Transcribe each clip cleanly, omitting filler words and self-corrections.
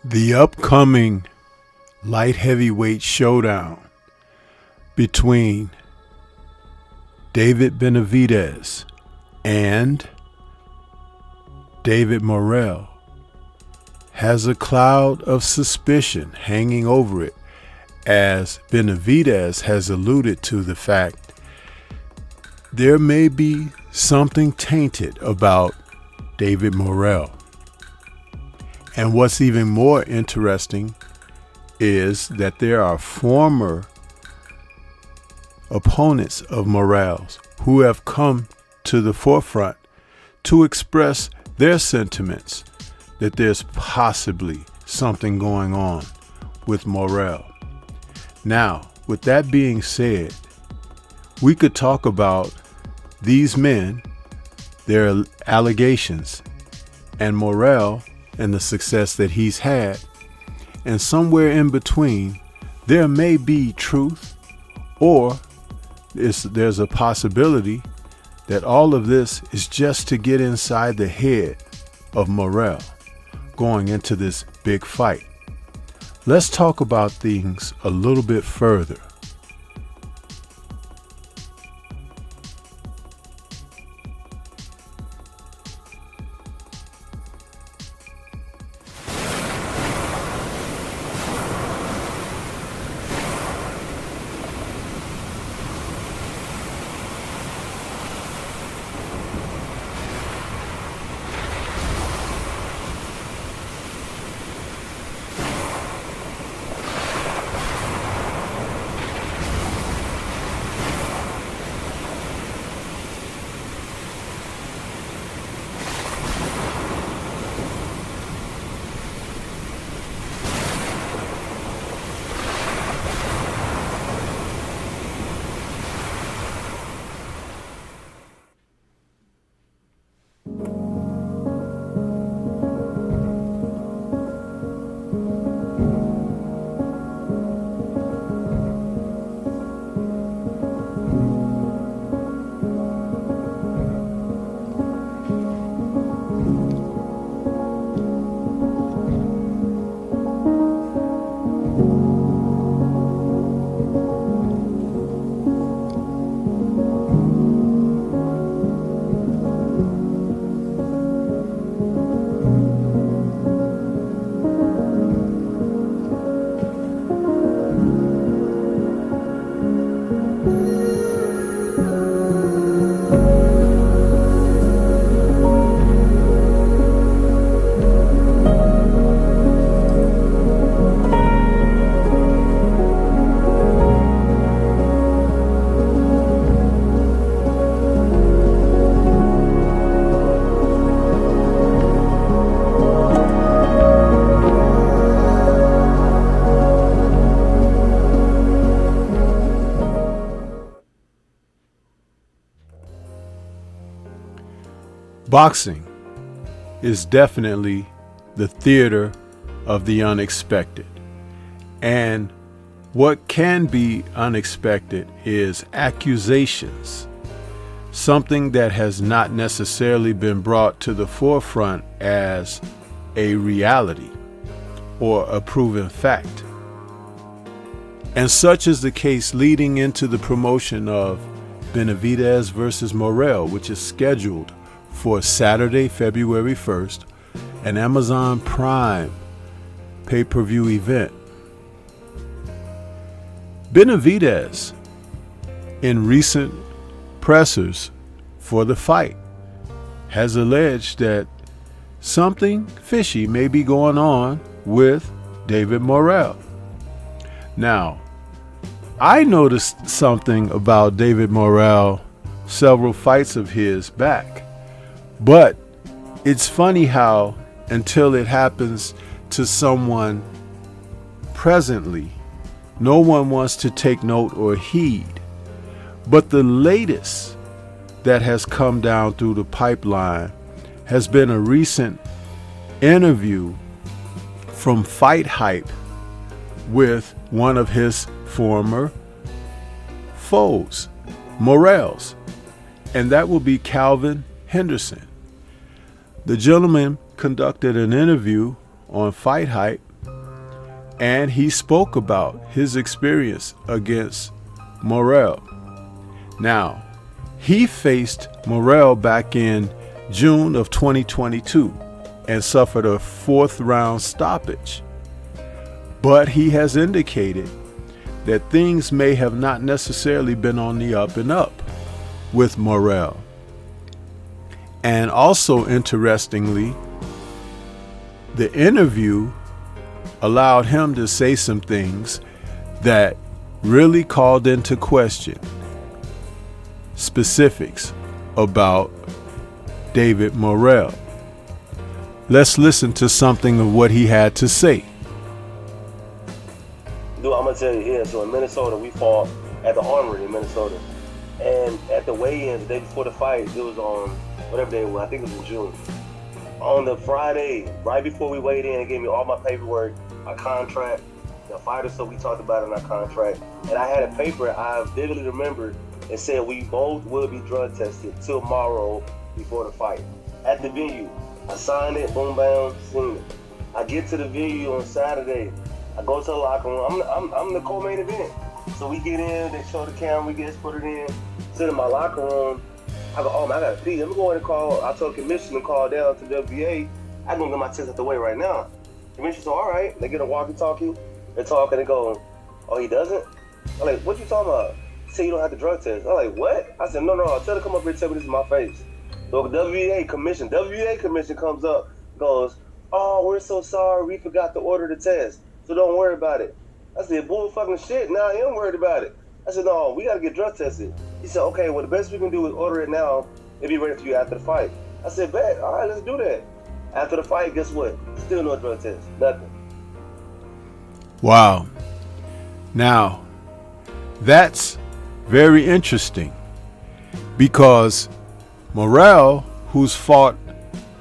The upcoming light heavyweight showdown between David Benavidez and David Morrell has a cloud of suspicion hanging over it, as Benavidez has alluded to the fact there may be something tainted about David Morrell. And what's even more interesting is that there are former opponents of Morrell's who have come to the forefront to express their sentiments that there's possibly something going on with Morrell. Now, with that being said, we could talk about these men, their allegations, and Morrell and the success that he's had. And somewhere in between, there may be truth, or there's a possibility that all of this is just to get inside the head of Morrell going into this big fight. Let's talk about things a little bit further. Boxing is definitely the theater of the unexpected. And what can be unexpected is accusations, something that has not necessarily been brought to the forefront as a reality or a proven fact. And such is the case leading into the promotion of Benavidez versus Morrell, which is scheduled for Saturday, February 1st, an Amazon Prime pay-per-view event. Benavidez, in recent pressers for the fight, has alleged that something fishy may be going on with David Morrell. Now, I noticed something about David Morrell several fights of his back. But it's funny how, until it happens to someone presently, no one wants to take note or heed. But the latest that has come down through the pipeline has been a recent interview from Fight Hype with one of his former foes, Morrell's, and that will be Calvin Henderson. The gentleman conducted an interview on Fight Hype and he spoke about his experience against Morrell. Now, he faced Morrell back in June of 2022 and suffered a 4th round stoppage. But he has indicated that things may have not necessarily been on the up and up with Morrell. And also, interestingly, the interview allowed him to say some things that really called into question specifics about David Morrell. Let's listen to something of what he had to say. Dude, I'm gonna tell you, yeah, so in Minnesota, we fought at the Armory in Minnesota. And at the weigh-in, the day before the fight, it was on whatever day it was, I think it was in June. On the Friday, right before we weighed in, it gave me all my paperwork, my contract, the fighter stuff we talked about in our contract. And I had a paper I vividly remembered that said we both will be drug tested tomorrow before the fight. At the venue, I signed it, boom, bam, seen it. I get to the venue on Saturday. I go to the locker room. I'm the co-main event. So we get in, they show the camera, we get put it in, sit in my locker room. I go, oh man, I gotta pee. Let me go ahead and call. I told commission to call down to WBA. I'm gonna get my test out the way right now. Commission said, all right. They get a walkie-talkie. They talk and they go, oh, he doesn't? I'm like, what you talking about? He said you don't have the drug test. I'm like, what? I said, no, tell her to come up here and tell me this in my face. So the WBA commission comes up, goes, oh, we're so sorry, we forgot to order the test. So don't worry about it. I said, bull fucking shit, now I am worried about it. I said, no, we gotta get drug tested. He said, okay, well the best we can do is order it now and be ready for you after the fight. I said, bet, all right, let's do that. After the fight, guess what? Still no drug test, nothing. Wow. Now, that's very interesting because Morrell, who's fought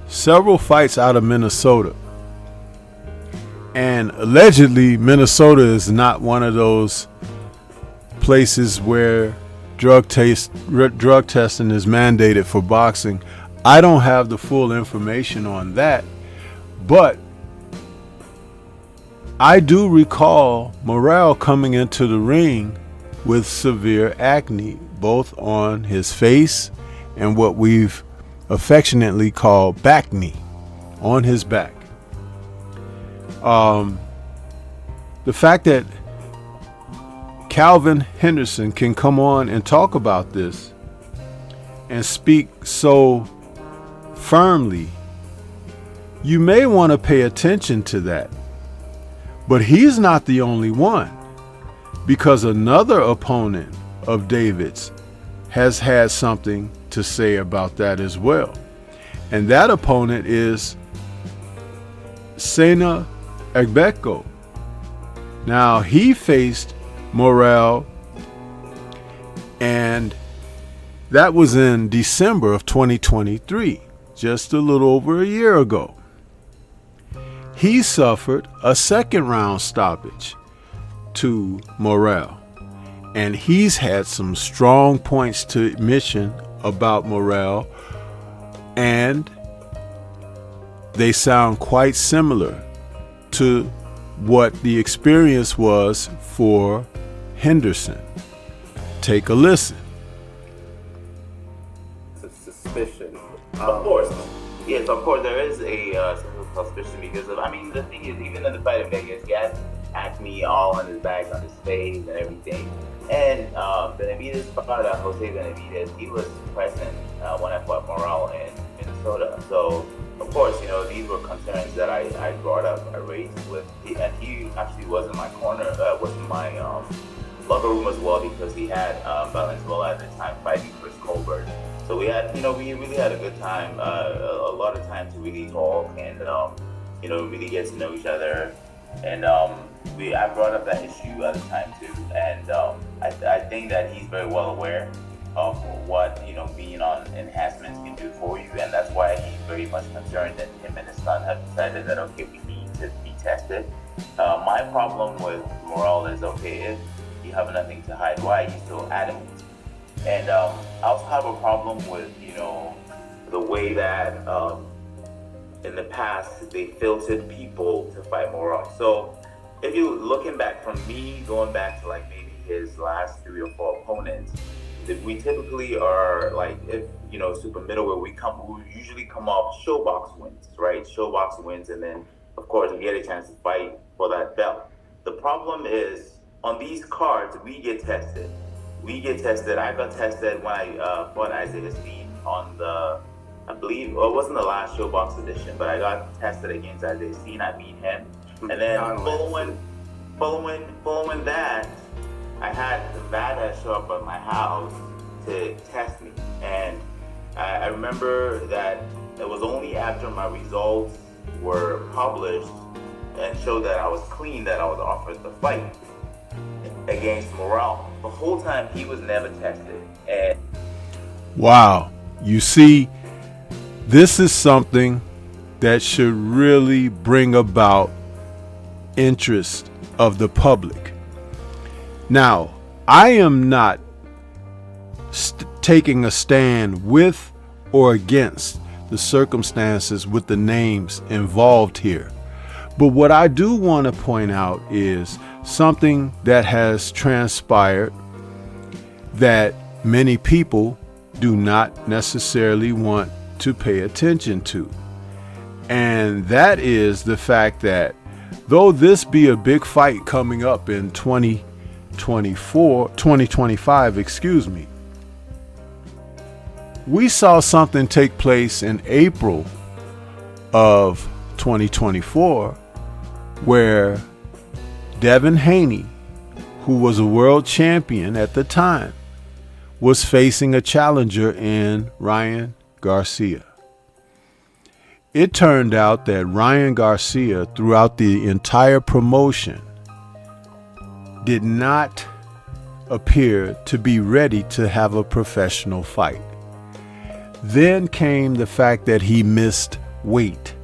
several fights out of Minnesota, and allegedly Minnesota is not one of those places where drug testing is mandated for boxing. I don't have the full information on that, but I do recall Morrell coming into the ring with severe acne, both on his face and what we've affectionately called back knee, on his back. The fact that Calvin Henderson can come on and talk about this and speak so firmly, you may want to pay attention to that. But he's not the only one, because another opponent of David's has had something to say about that as well. And that opponent is Sena Agbeko. Now, he faced Morrell, and that was in December of 2023, just a little over a year ago. He suffered a 2nd round stoppage to Morrell, and he's had some strong points to mention about Morrell, and they sound quite similar to what the experience was for Henderson. Take a listen. It's a suspicion. Of course. Yes, of course there is a suspicion because of, I mean, the thing is, even in the fight in Vegas, he had acne all on his back, on his face and everything. And Benavidez fighter, Jose Benavidez, he was present when I fought Morrell in Minnesota. So, of course, you know, these were concerns that I brought up, I raised with, and he actually was in my corner, was in my locker room as well, because he had Valenzuela at the time fighting Chris Colbert. So we had, you know, we really had a good time, a lot of time to really talk and, you know, really get to know each other. And I brought up that issue at the time too, and I think that he's very well aware of what, you know, being on enhancements can do for you, and that's why he's very much concerned that him and his son have decided that, okay, we need to be tested. My problem with Morrell is, okay, if you have nothing to hide, why are you so adamant? And I also have a problem with, you know, the way that in the past they filtered people to fight Morrell. So if you looking back from me, going back to like maybe his last 3 or 4 opponents, we typically are like, if super middleweight, we usually come off showbox wins, right? Showbox wins, and then of course we get a chance to fight for that belt. The problem is on these cards we get tested. I got tested when I fought Isaiah Steen on the, I believe, it wasn't the last Showbox edition, but I got tested against Isaiah Steen. I beat him, and then following that, I had Nevada show up at my house to test me, and I remember that it was only after my results were published and showed that I was clean that I was offered the fight against Morrell. The whole time he was never tested. And wow, you see, this is something that should really bring about interest of the public. Now, I am not taking a stand with or against the circumstances with the names involved here. But what I do want to point out is something that has transpired that many people do not necessarily want to pay attention to. And that is the fact that though this be a big fight coming up in 2025, we saw something take place in April of 2024 where Devin Haney, who was a world champion at the time, was facing a challenger in Ryan Garcia. It turned out that Ryan Garcia, throughout the entire promotion, did not appear to be ready to have a professional fight. Then came the fact that he missed weight,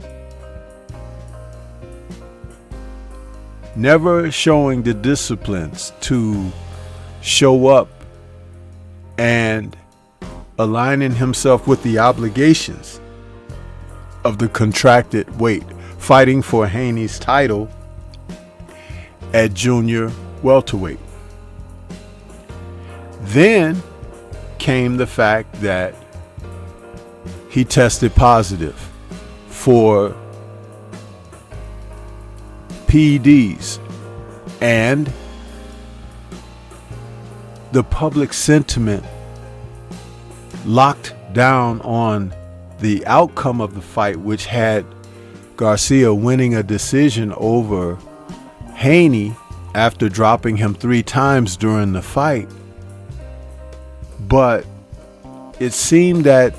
never showing the disciplines to show up and aligning himself with the obligations of the contracted weight, fighting for Haney's title at junior welterweight. Then came the fact that he tested positive for PEDs, and the public sentiment locked down on the outcome of the fight, which had Garcia winning a decision over Haney after dropping him 3 times during the fight. But it seemed that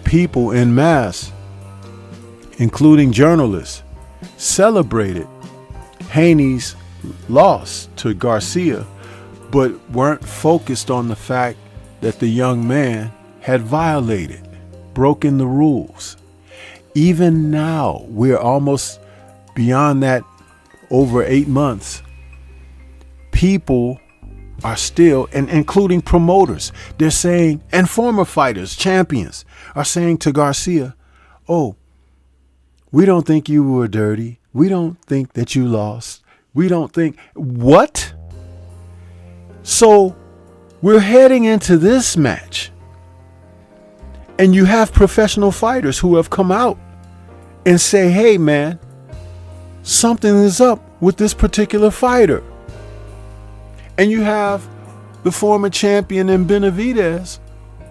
people en masse, including journalists, celebrated Haney's loss to Garcia, but weren't focused on the fact that the young man had broken the rules. Even now, we're almost beyond that, over 8 months. People are still, and including promoters, they're saying, and former fighters, champions, are saying to Garcia, oh, we don't think you were dirty. We don't think that you lost. We don't think, what? So we're heading into this match, and you have professional fighters who have come out and say, hey man, something is up with this particular fighter. And you have the former champion in Benavidez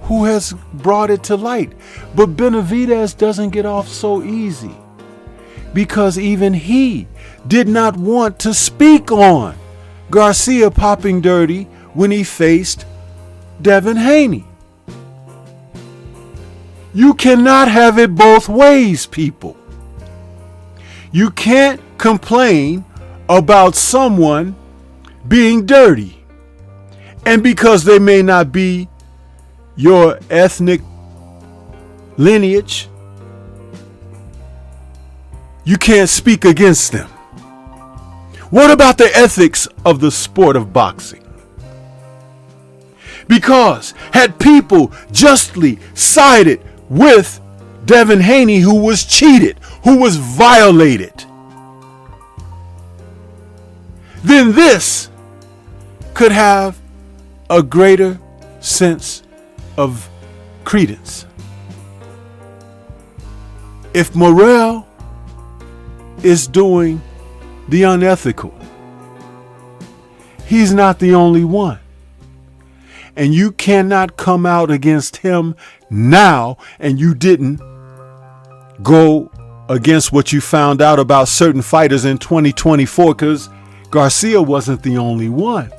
who has brought it to light. But Benavidez doesn't get off so easy, because even he did not want to speak on Garcia popping dirty when he faced Devin Haney. You cannot have it both ways, people. You can't complain about someone being dirty, and because they may not be your ethnic lineage, you can't speak against them. What about the ethics of the sport of boxing? Because had people justly sided with Devin Haney, who was cheated, who was violated, then this could have a greater sense of credence. If Morrell is doing the unethical, he's not the only one. And you cannot come out against him now and you didn't go against what you found out about certain fighters in 2024, because Garcia wasn't the only one.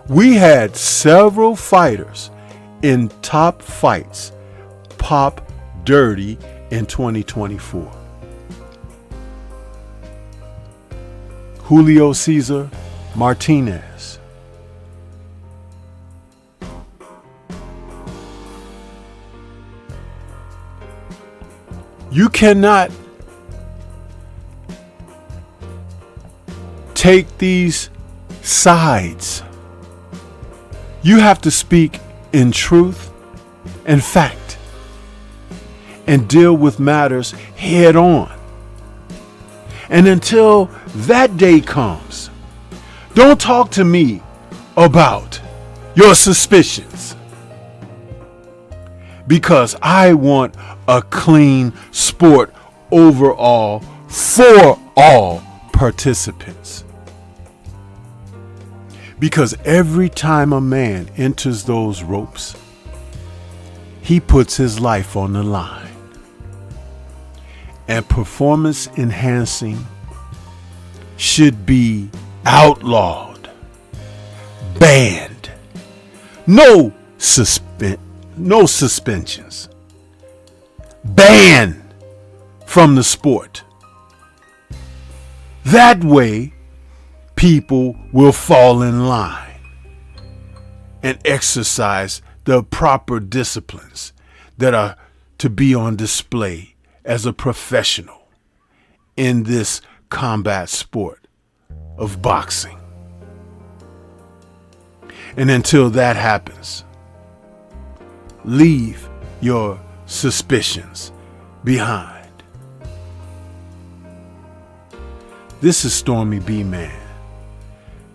We had several fighters in top fights pop dirty in 2024. Julio Cesar Martinez, you cannot take these sides. You have to speak in truth and fact and deal with matters head on. And until that day comes, don't talk to me about your suspicions, because I want a clean sport overall for all participants. Because every time a man enters those ropes, he puts his life on the line. And performance enhancing should be outlawed, banned. No suspensions. Banned from the sport. That way, people will fall in line and exercise the proper disciplines that are to be on display as a professional in this combat sport of boxing. And until that happens, leave your suspicions behind. This is Stormy B Man.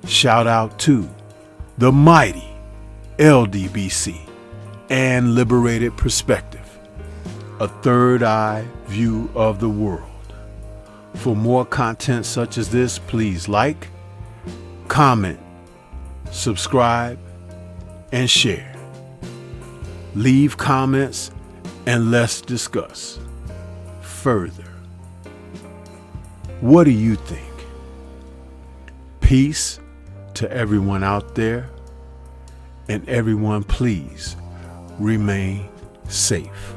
Shout out to the mighty LDBC and Liberated Perspective, a third eye view of the world. For more content such as this, please like, comment, subscribe, and share. Leave comments and let's discuss further. What do you think? Peace to everyone out there, and everyone please remain safe.